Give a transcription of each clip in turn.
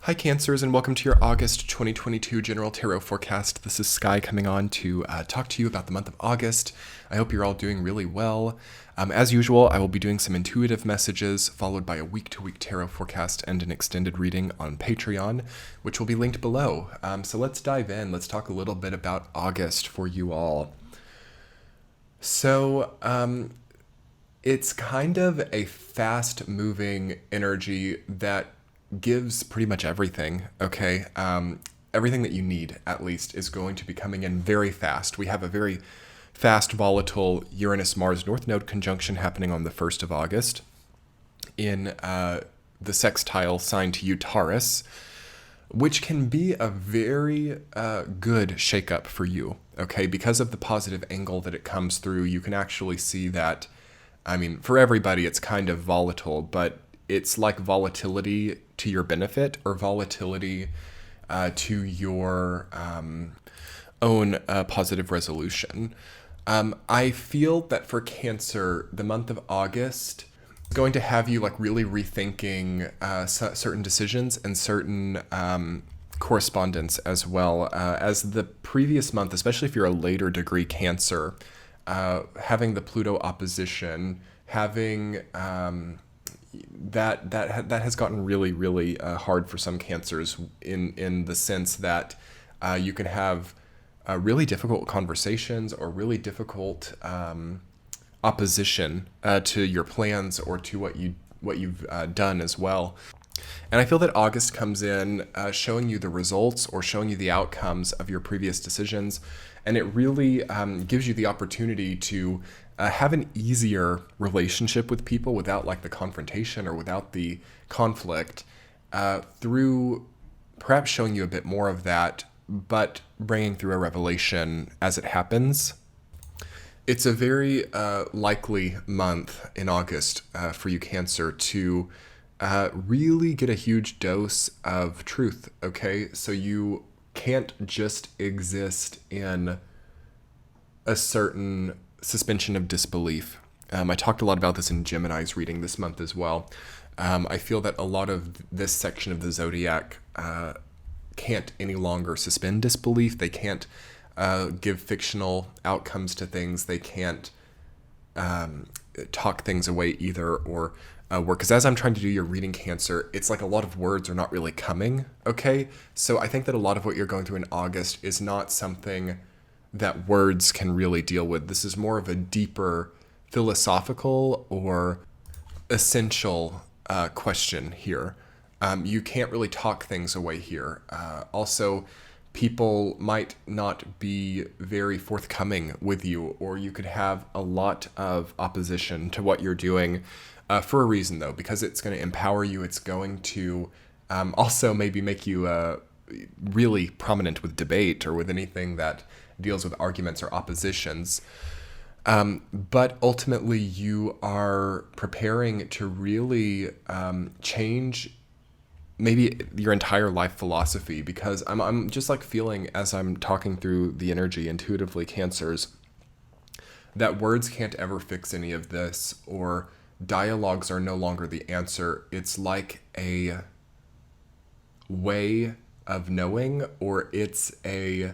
Hi, Cancers, and welcome to your August 2022 General Tarot Forecast. This is Sky coming on to talk to you about the month of August. I hope you're all doing really well. As usual, I will be doing some intuitive messages, followed by a week-to-week tarot forecast and an extended reading on Patreon, which will be linked below. So let's dive in. Let's talk a little bit about August for you all. So, it's kind of a fast-moving energy that gives pretty much everything, okay? Everything that you need, at least, is going to be coming in very fast. We have a very fast, volatile Uranus-Mars North Node conjunction happening on the 1st of August in the sextile sign to you, Taurus, which can be a very good shakeup for you, okay? Because of the positive angle that it comes through, you can actually see that, I mean, for everybody, it's kind of volatile, but it's like volatility to your benefit or volatility to your own positive resolution. I feel that for Cancer, the month of August is going to have you like really rethinking certain decisions and certain correspondence as well as the previous month, especially if you're a later degree Cancer, having the Pluto opposition, having that has gotten really hard for some Cancers in the sense that you can have really difficult conversations or really difficult opposition to your plans or to what you've done as well. And I feel that August comes in showing you the results or showing you the outcomes of your previous decisions, and it really gives you the opportunity to have an easier relationship with people without like the confrontation or without the conflict, through perhaps showing you a bit more of that, but bringing through a revelation as it happens. It's a very likely month in August for you, Cancer, to really get a huge dose of truth, okay? So you can't just exist in a certain suspension of disbelief. I talked a lot about this in Gemini's reading this month as well. I feel that a lot of this section of the zodiac can't any longer suspend disbelief. They can't give fictional outcomes to things. They can't talk things away either or work. Because as I'm trying to do your reading, Cancer, it's like a lot of words are not really coming, okay? So I think that a lot of what you're going through in August is not something that words can really deal with. This is more of a deeper philosophical or essential question here. You can't really talk things away here. Also, people might not be very forthcoming with you, or you could have a lot of opposition to what you're doing for a reason, though, because it's going to empower you. It's going to also maybe make you really prominent with debate or with anything that deals with arguments or oppositions. But ultimately, you are preparing to really change maybe your entire life philosophy, because I'm just like feeling as I'm talking through the energy intuitively, Cancers, that words can't ever fix any of this, or dialogues are no longer the answer. It's like a way of knowing, or it's a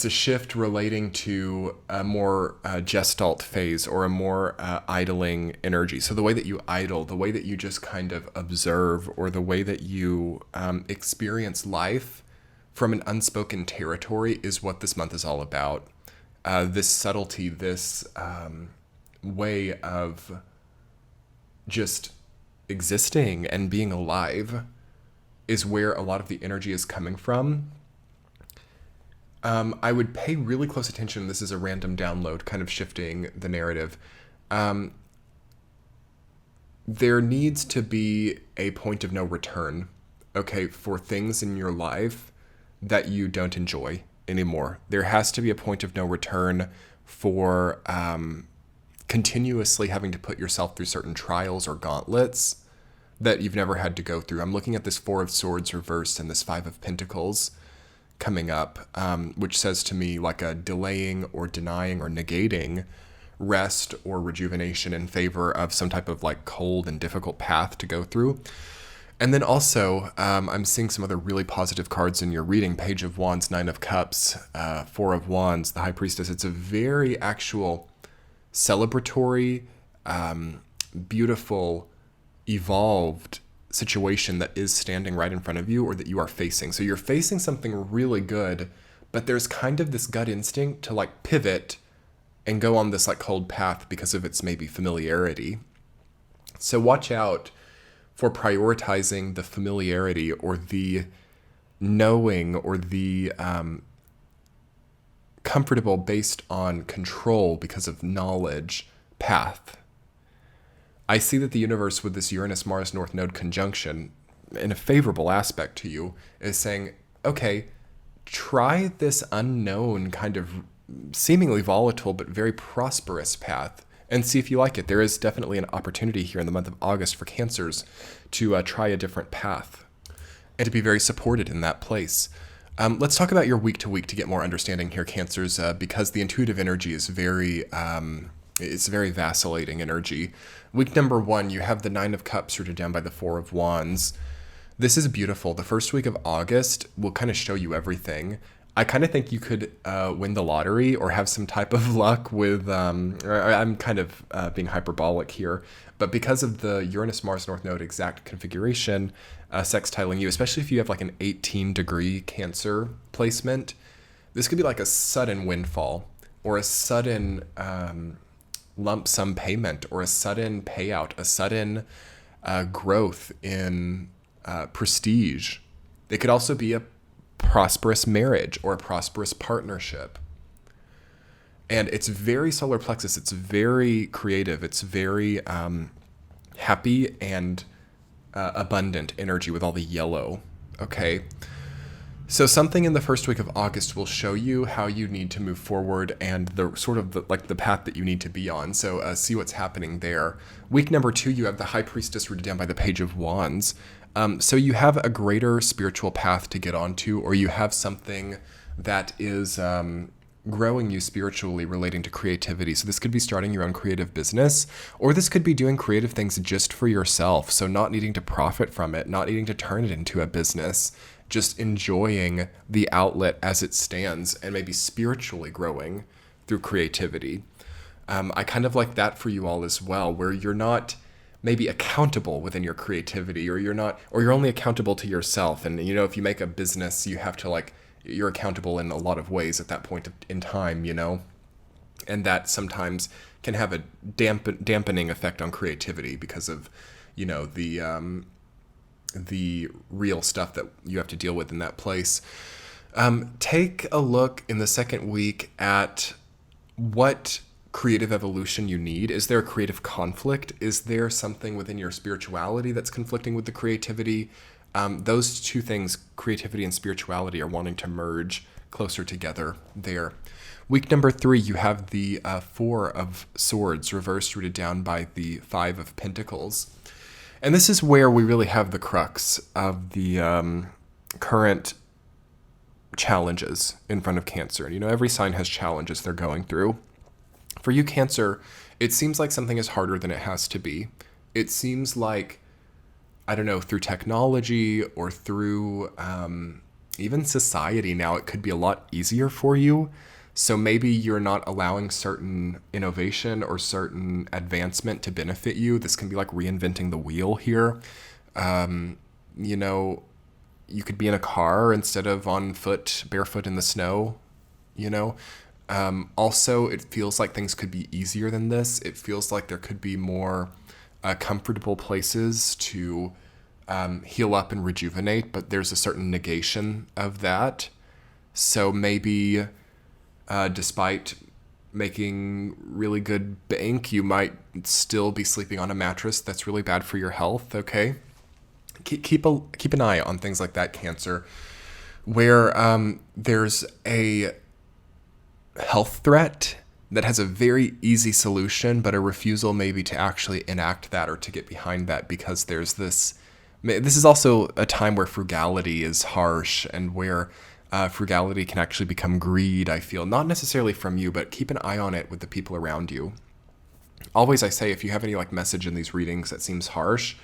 shift relating to a more gestalt phase or a more idling energy. So the way that you idle, the way that you just kind of observe, or the way that you experience life from an unspoken territory is what this month is all about. This subtlety, this way of just existing and being alive is where a lot of the energy is coming from. I would pay really close attention. This is a random download, kind of shifting the narrative. There needs to be a point of no return, okay, for things in your life that you don't enjoy anymore. There has to be a point of no return for continuously having to put yourself through certain trials or gauntlets that you've never had to go through. I'm looking at this Four of Swords reversed and this Five of Pentacles coming up, which says to me like a delaying or denying or negating rest or rejuvenation in favor of some type of like cold and difficult path to go through. And then also, I'm seeing some other really positive cards in your reading. Page of Wands, Nine of Cups, Four of Wands, the High Priestess. It's a very actual celebratory, beautiful, evolved situation that is standing right in front of you or that you are facing. So you're facing something really good, but there's kind of this gut instinct to like pivot and go on this like cold path because of its maybe familiarity. So watch out for prioritizing the familiarity or the knowing or the comfortable based on control because of knowledge path. I see that the universe with this Uranus-Mars North Node conjunction in a favorable aspect to you is saying, okay, try this unknown kind of seemingly volatile but very prosperous path and see if you like it. There is definitely an opportunity here in the month of August for Cancers to try a different path and to be very supported in that place. Let's talk about your week to week to get more understanding here, Cancers, because the intuitive energy is it's very vacillating energy. Week number 1, you have the Nine of Cups rooted down by the Four of Wands. This is beautiful. The first week of August will kind of show you everything. I kind of think you could win the lottery or have some type of luck with, I'm kind of being hyperbolic here, but because of the Uranus-Mars North Node exact configuration, sextiling you, especially if you have like an 18-degree Cancer placement, this could be like a sudden windfall or a sudden lump sum payment or a sudden payout, a sudden growth in prestige. It could also be a prosperous marriage or a prosperous partnership. And it's very solar plexus. It's very creative. It's very happy and abundant energy with all the yellow. Okay. So something in the first week of August will show you how you need to move forward and the sort of the path that you need to be on. So see what's happening there. Week number 2, you have the High Priestess rooted down by the Page of Wands. So you have a greater spiritual path to get onto, or you have something that is growing you spiritually relating to creativity. So this could be starting your own creative business, or this could be doing creative things just for yourself. So not needing to profit from it, not needing to turn it into a business, just enjoying the outlet as it stands and maybe spiritually growing through creativity. I kind of like that for you all as well, where you're not maybe accountable within your creativity, or you're only accountable to yourself. And, you know, if you make a business, you have to you're accountable in a lot of ways at that point in time, you know, and that sometimes can have a dampening effect on creativity because of, you know, the real stuff that you have to deal with in that place. Take a look in the second week at what creative evolution you need. Is there a creative conflict? Is there something within your spirituality that's conflicting with the creativity? Those two things, creativity and spirituality, are wanting to merge closer together there. Week number 3, you have the Four of Swords reversed, rooted down by the Five of Pentacles. And this is where we really have the crux of the current challenges in front of Cancer. And, you know, every sign has challenges they're going through. For you, Cancer, it seems like something is harder than it has to be. It seems like, I don't know, through technology or through even society now, it could be a lot easier for you. So maybe you're not allowing certain innovation or certain advancement to benefit you. This can be like reinventing the wheel here. You know, you could be in a car instead of on foot, barefoot in the snow, you know. Also, it feels like things could be easier than this. It feels like there could be more comfortable places to heal up and rejuvenate, but there's a certain negation of that. So maybe despite making really good bank, you might still be sleeping on a mattress that's really bad for your health, okay? Keep an eye on things like that, Cancer, where there's a health threat that has a very easy solution, but a refusal maybe to actually enact that or to get behind that, because there's this is also a time where frugality is harsh and where frugality can actually become greed, I feel. Not necessarily from you, but keep an eye on it with the people around you. Always I say, if you have any like message in these readings that seems harsh,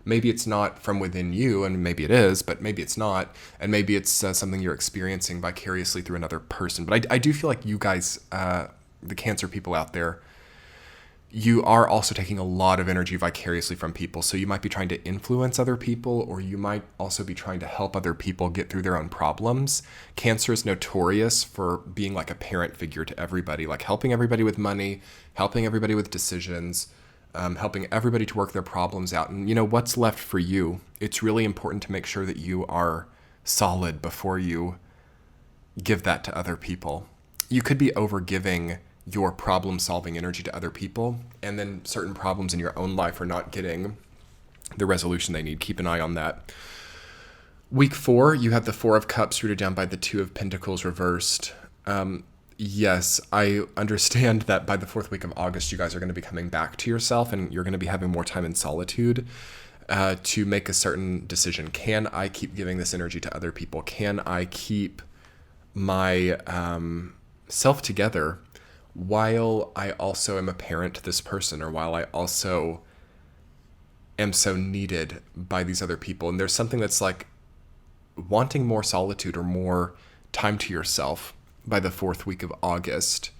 Maybe it's not from within you, and maybe it is, but maybe it's not. And maybe it's something you're experiencing vicariously through another person. But I do feel like you guys, the Cancer people out there, you are also taking a lot of energy vicariously from people. So you might be trying to influence other people, or you might also be trying to help other people get through their own problems. Cancer is notorious for being like a parent figure to everybody, like helping everybody with money, helping everybody with decisions, helping everybody to work their problems out. And what's left for you? It's really important to make sure that you are solid before you give that to other people. You could be overgiving your problem-solving energy to other people, and then certain problems in your own life are not getting the resolution they need. Keep an eye on that. Week 4, you have the Four of Cups rooted down by the Two of Pentacles reversed. Yes, I understand that by the 4th week of August, you guys are going to be coming back to yourself, and you're going to be having more time in solitude to make a certain decision. Can I keep giving this energy to other people? Can I keep my self together while I also am a parent to this person, or while I also am so needed by these other people? And there's something that's like wanting more solitude or more time to yourself by the 4th week of August.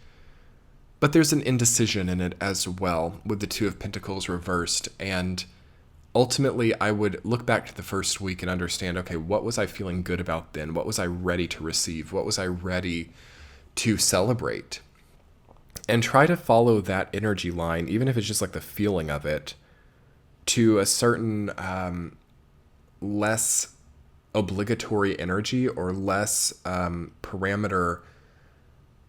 But there's an indecision in it as well, with the Two of Pentacles reversed. And ultimately, I would look back to the first week and understand, okay, what was I feeling good about then? What was I ready to receive? What was I ready to celebrate? And try to follow that energy line, even if it's just like the feeling of it, to a certain less obligatory energy or less parameter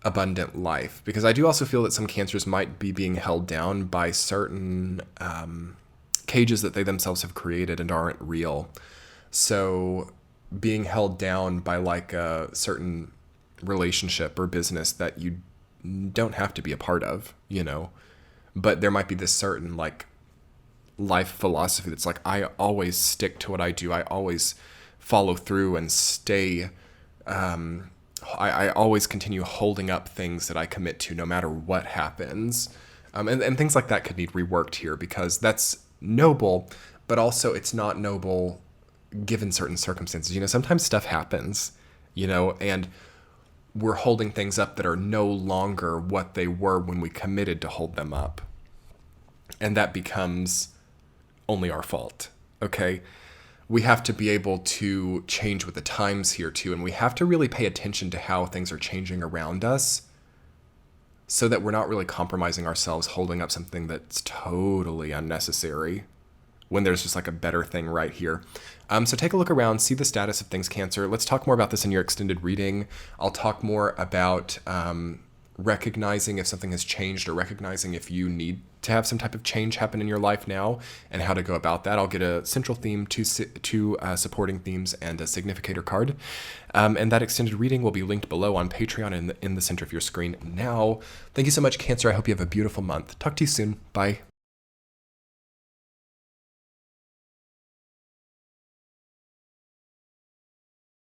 abundant life. Because I do also feel that some Cancers might be being held down by certain cages that they themselves have created and aren't real. So being held down by like a certain relationship or business that you don't have to be a part of, but there might be this certain like life philosophy that's like, I always stick to what I do. I always follow through and stay. I always continue holding up things that I commit to no matter what happens. And things like that could need reworked here, because that's noble, but also it's not noble given certain circumstances. Sometimes stuff happens, and we're holding things up that are no longer what they were when we committed to hold them up. And that becomes only our fault, okay? We have to be able to change with the times here too, and we have to really pay attention to how things are changing around us so that we're not really compromising ourselves, holding up something that's totally unnecessary when there's just like a better thing right here. So take a look around, see the status of things, Cancer. Let's talk more about this in your extended reading. I'll talk more about recognizing if something has changed, or recognizing if you need to have some type of change happen in your life now, and how to go about that. I'll get a central theme, two supporting themes, and a significator card. And that extended reading will be linked below on Patreon in the center of your screen now. Thank you so much, Cancer. I hope you have a beautiful month. Talk to you soon. Bye.